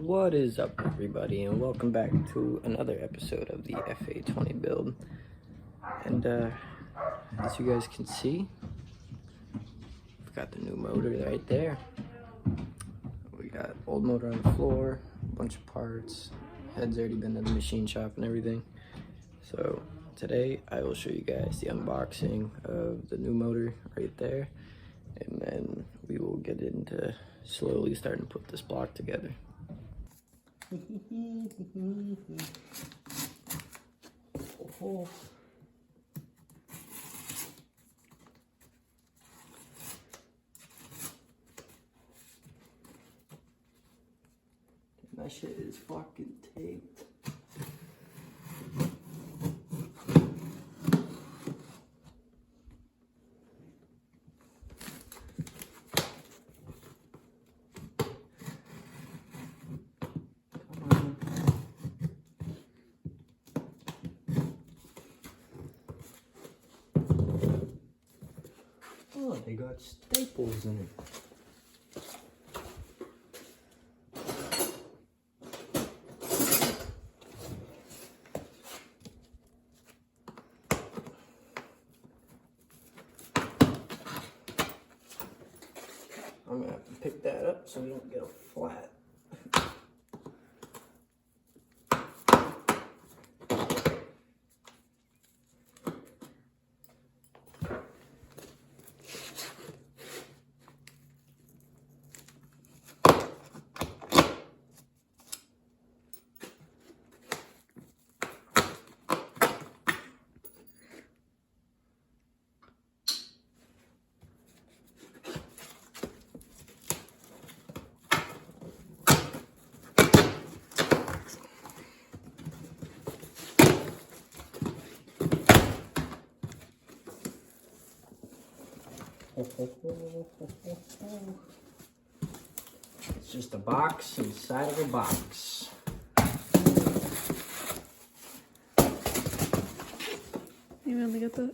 What is up, everybody, and welcome back to another episode of the FA20 build. And as you guys can see, we've got the new motor right there. We got old motor on the floor, a bunch of parts, head's already been to the machine shop and everything. So today I will show you guys the unboxing of the new motor right there, and then we will get into slowly starting to put this block together. Oh. That shit is fucking taped. Oh, they got staples in it. I'm gonna have to pick that up so we don't get a flat. It's just a box inside of a box. You really got that?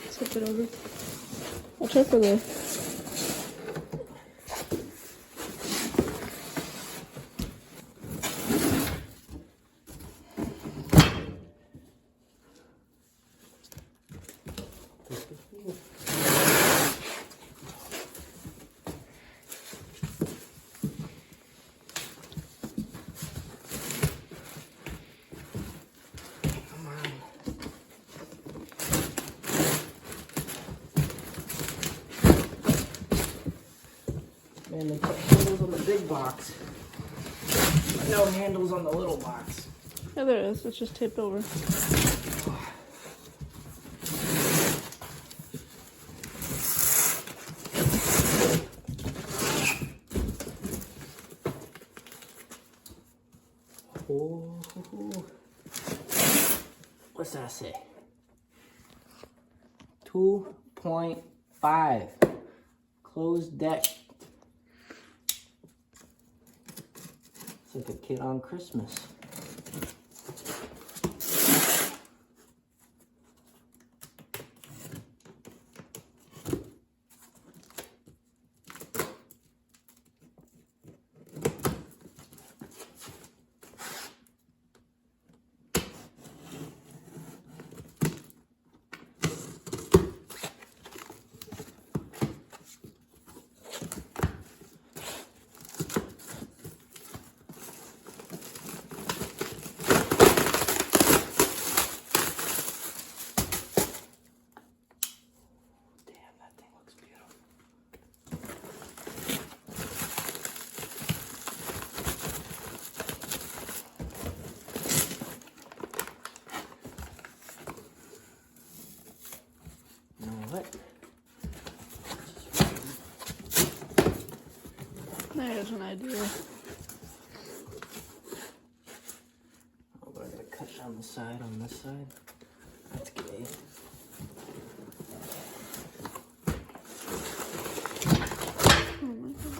Flip it over. I'll try for the... Man, they put handles on the big box, but no handles on the little box. Yeah, there it is. It's just taped over. Oh, what's that say? 2.5 closed deck. It's like a kid on Christmas. There's an idea. Oh, but I gotta cut down the side on this side. That's gay. Oh my God.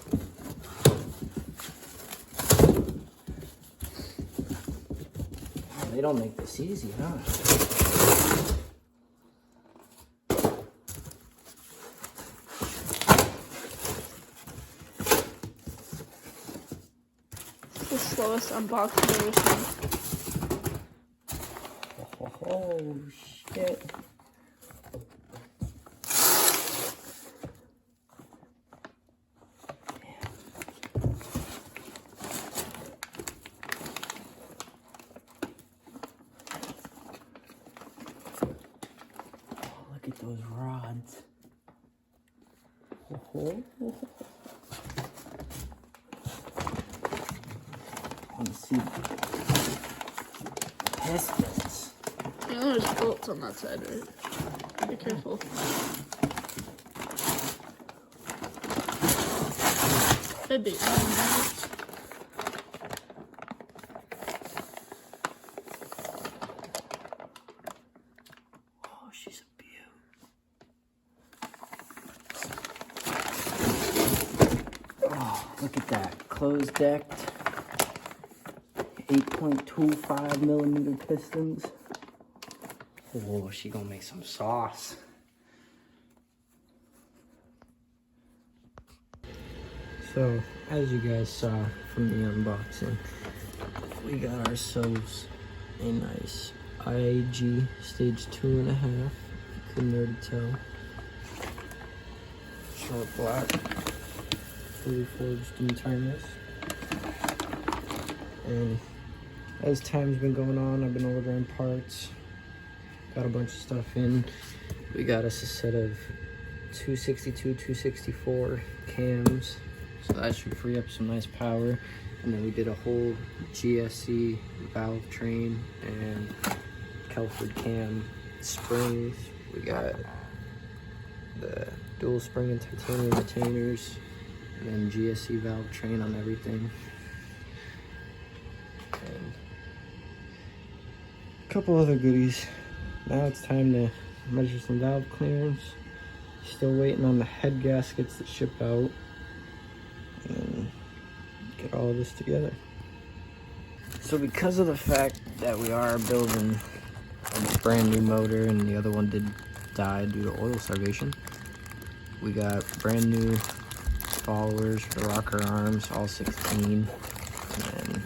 Oh, they don't make this easy, huh? slowest unboxing I've ever seen. Oh, shit. Look at those rods. Let's see. Pistons. You know there's bolts on that side, right? Be careful. Could be. Oh, she's a beaut. Oh, look at that. Closed decked. 8.25 millimeter pistons. Oh, she gonna make some sauce. So, as you guys saw from the unboxing, we got ourselves a nice IAG stage 2.5. You couldn't already tell. Short black, fully forged and timeless. And as time's been going on, I've been ordering parts. Got a bunch of stuff in. We got us a set of 262, 264 cams. So that should free up some nice power. And then we did a whole GSC valve train and Kelford cam springs. We got the dual spring and titanium retainers, and then GSC valve train on everything. And a couple other goodies. Now it's time to measure some valve clearance. Still waiting on the head gaskets to ship out. And get all of this together. So because of the fact that we are building a brand new motor and the other one did die due to oil starvation, we got brand new followers for the rocker arms, all 16, and then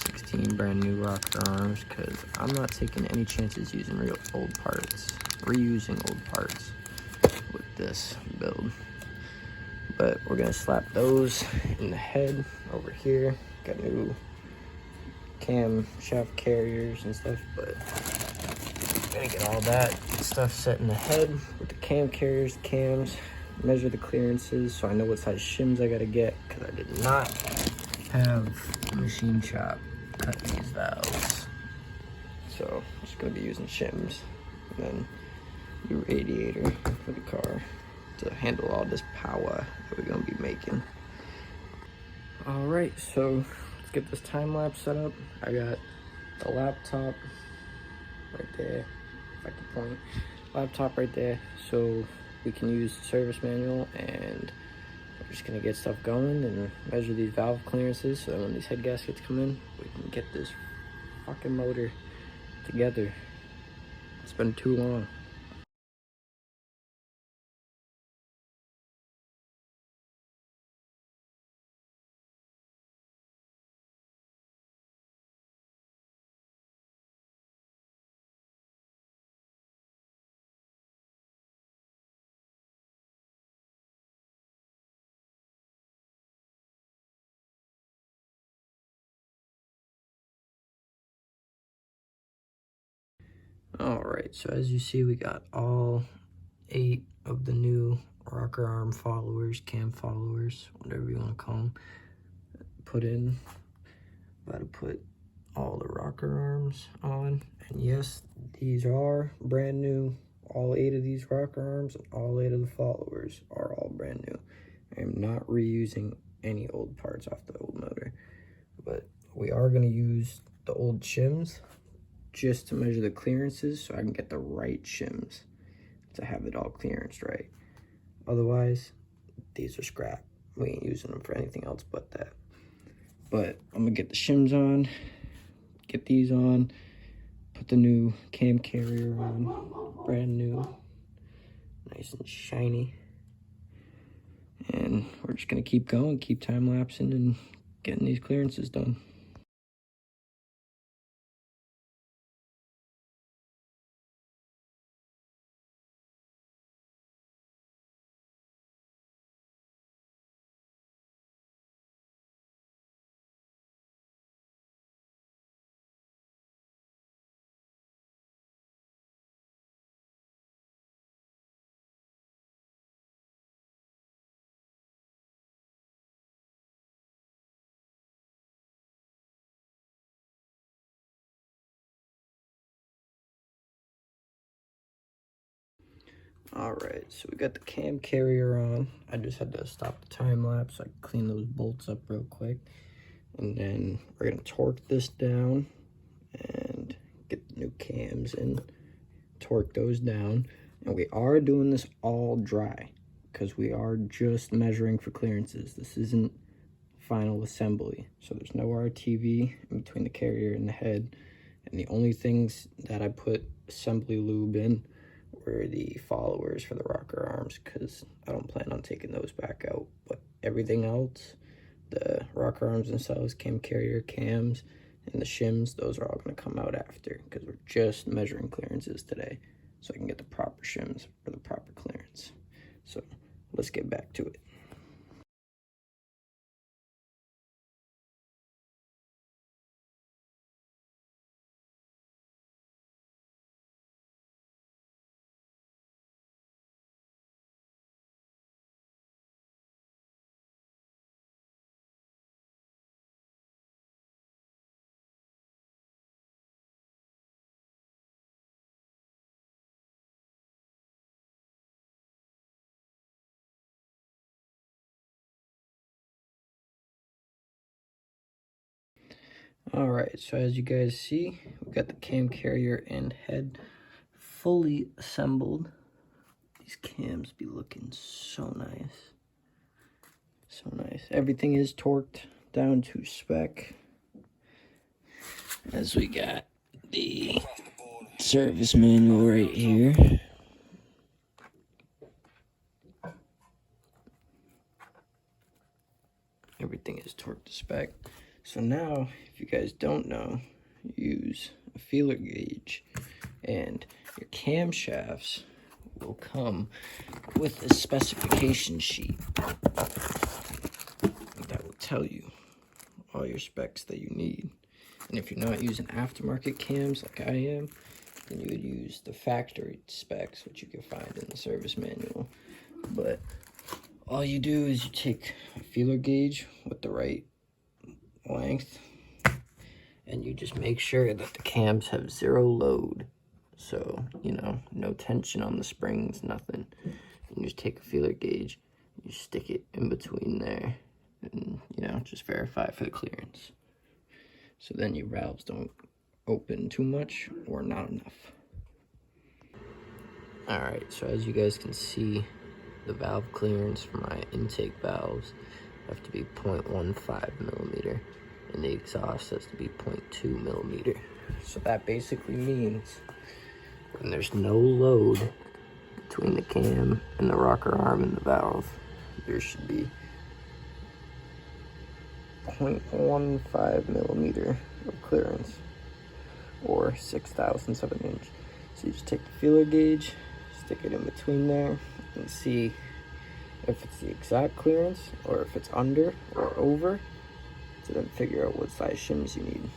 16 brand new rocker arms, because I'm not taking any chances using reusing old parts with this build. But we're gonna slap those in the head over here. Got new cam shaft carriers and stuff, but gonna get all that stuff set in the head with the cam carriers, cams, measure the clearances so I know what size shims I gotta get, because I did not have a machine shop cut these valves. So I'm just gonna be using shims, and then new radiator for the car to handle all this power that we're gonna be making. All right, so let's get this time lapse set up. I got the laptop right there, if I can point. Laptop right there, so we can use the service manual, and we're just gonna get stuff going and measure these valve clearances so that when these head gaskets come in, we can get this fucking motor together. It's been too long. All right, so as you see, we got all 8 of the new rocker arm followers, cam followers, whatever you want to call them, put in. About to put all the rocker arms on, and yes, these are brand new. All 8 of these rocker arms and all 8 of the followers are all brand new. I am not reusing any old parts off the old motor, but we are going to use the old shims just to measure the clearances so I can get the right shims to have it all clearanced right. Otherwise, these are scrap. We ain't using them for anything else but that. But I'm gonna get the shims on, get these on, put the new cam carrier on, brand new, nice and shiny. And we're just gonna keep going, keep time lapsing, and getting these clearances done. Alright, so we got the cam carrier on. I just had to stop the time lapse so I could clean those bolts up real quick. And then we're gonna torque this down and get the new cams in, torque those down. And we are doing this all dry because we are just measuring for clearances. This isn't final assembly, so there's no RTV in between the carrier and the head. And the only things that I put assembly lube in were the followers for the rocker arms, because I don't plan on taking those back out. But everything else, the rocker arms themselves, cam carrier, cams, and the shims, those are all going to come out after, because we're just measuring clearances today, so I can get the proper shims for the proper clearance. So let's get back to it. Alright, so as you guys see, we got the cam carrier and head fully assembled. These cams be looking so nice. So nice. Everything is torqued down to spec. As we got the service manual right here. Everything is torqued to spec. So now, if you guys don't know, use a feeler gauge, and your camshafts will come with a specification sheet that will tell you all your specs that you need. And if you're not using aftermarket cams like I am, then you would use the factory specs, which you can find in the service manual. But all you do is you take a feeler gauge with the right length, and you just make sure that the cams have zero load. So, you know, no tension on the springs, nothing. And you just take a feeler gauge, you stick it in between there, and, you know, just verify for the clearance. So then your valves don't open too much or not enough. Alright, so as you guys can see, the valve clearance for my intake valves have to be 0.15 millimeter, and the exhaust has to be 0.2 millimeter. So that basically means when there's no load between the cam and the rocker arm and the valve, there should be 0.15 millimeter of clearance, or 1/6,000 of an inch. So you just take the feeler gauge, stick it in between there, and see if it's the exact clearance or if it's under or over, to then figure out what size shims you need.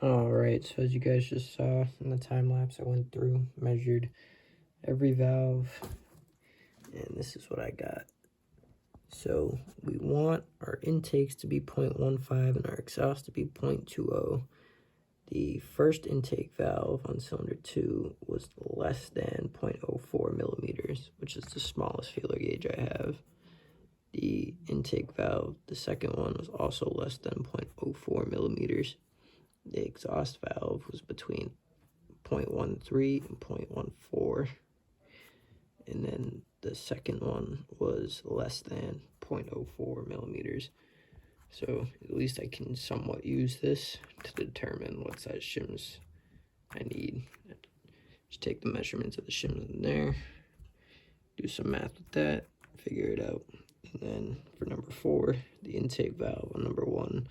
Alright, so as you guys just saw in the time lapse, I went through, measured every valve, and this is what I got. So we want our intakes to be 0.15 and our exhaust to be 0.20. The first intake valve on cylinder 2 was less than 0.04 millimeters, which is the smallest feeler gauge I have. The intake valve, the second one, was also less than 0.04 millimeters. The exhaust valve was between 0.13 and 0.14. And then the second one was less than 0.04 millimeters. So at least I can somewhat use this to determine what size shims I need. Just take the measurements of the shims in there, do some math with that, figure it out. And then for number 4, the intake valve on number 1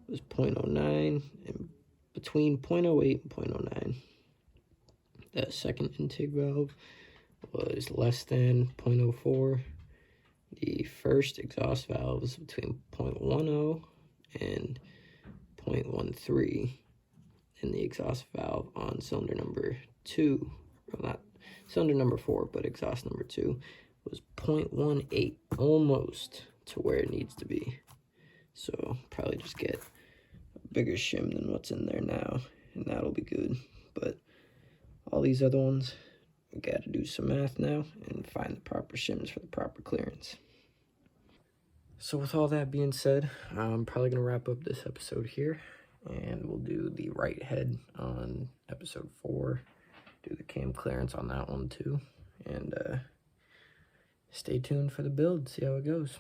was 0.09 and between 0.08 and 0.09. That second intake valve was less than 0.04. The first exhaust valve was between 0.10 and 0.13. And the exhaust valve on cylinder number 2, well, not cylinder number 4, but exhaust number 2, was 0.18, almost to where it needs to be. So probably just get a bigger shim than what's in there now, and that'll be good. But all these other ones, we gotta do some math now and find the proper shims for the proper clearance. So with all that being said, I'm probably gonna wrap up this episode here, and we'll do the right head on episode 4, do the cam clearance on that one too, and stay tuned for the build, see how it goes.